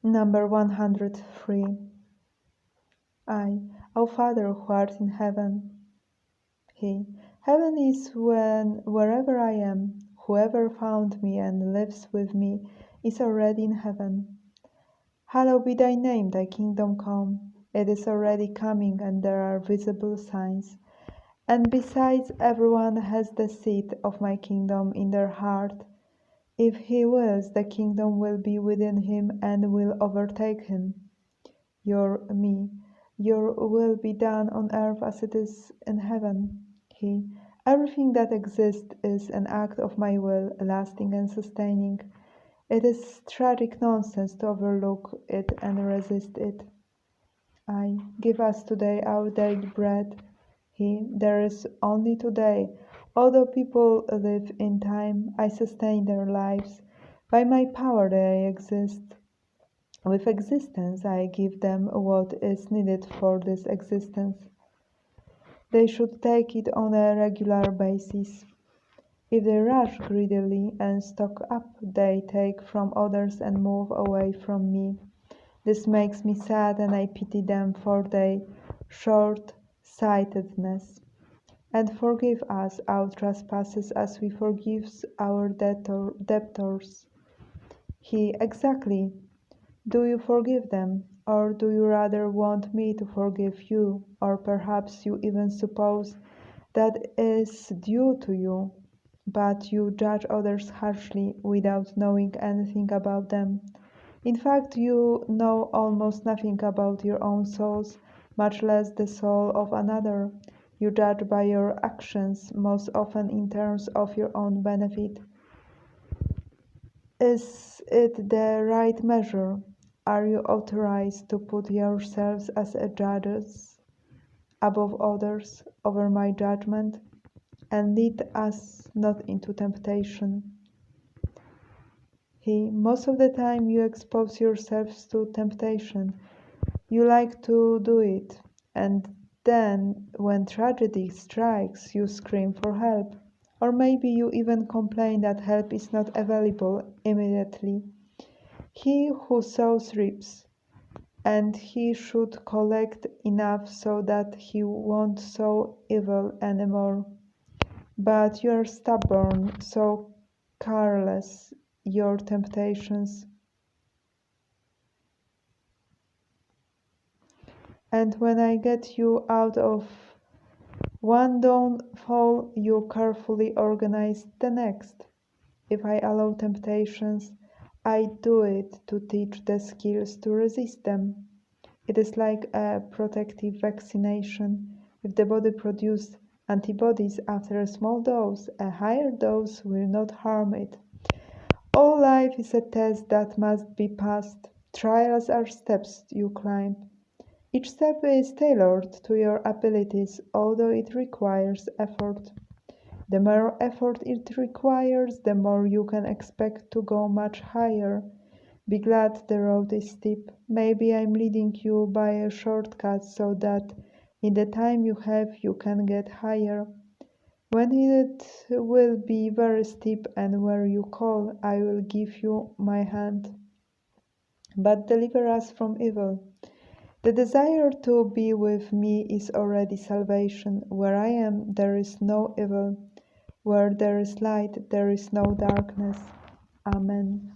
Number 103. O Father who art in heaven. He. Heaven is wherever I am. Whoever found me and lives with me is already in heaven. Hallowed be thy name, thy kingdom come. It is already coming, and there are visible signs. And besides, everyone has the seed of my kingdom in their heart. If he wills, the kingdom will be within him and will overtake him. Your will be done on earth as it is in heaven. He. Everything that exists is an act of my will, lasting and sustaining. It is tragic nonsense to overlook it and resist it. Give us today our daily bread. There is only today. Although people live in time, I sustain their lives. By my power they exist. With existence I give them what is needed for this existence. They should take it on a regular basis. If they rush greedily and stock up, they take from others and move away from me. This makes me sad, and I pity them for their short-sightedness. And forgive us our trespasses as we forgive our debtors. Exactly. Do you forgive them? Or do you rather want me to forgive you? Or perhaps you even suppose that is due to you, but you judge others harshly without knowing anything about them. In fact, you know almost nothing about your own souls, much less the soul of another. You judge by your actions, most often in terms of your own benefit. Is it the right measure? Are you authorized to put yourselves as a judges above others, over my judgment? And lead us not into temptation. Most of the time you expose yourselves to temptation. You like to do it, and then when tragedy strikes, you scream for help. Or maybe you even complain that help is not available immediately. He who sows reaps, and he should collect enough so that he won't sow evil anymore. But you are stubborn, so careless your temptations. And when I get you out of one downfall, you carefully organize the next. If I allow temptations, I do it to teach the skills to resist them. It is like a protective vaccination. If the body produces antibodies after a small dose, a higher dose will not harm it. All life is a test that must be passed. Trials are steps you climb. Each step is tailored to your abilities, although it requires effort. The more effort it requires, the more you can expect to go much higher. Be glad the road is steep. Maybe I'm leading you by a shortcut so that in the time you have you can get higher. When it will be very steep and where you call, I will give you my hand. But deliver us from evil. The desire to be with me is already salvation. Where I am, there is no evil. Where there is light, there is no darkness. Amen.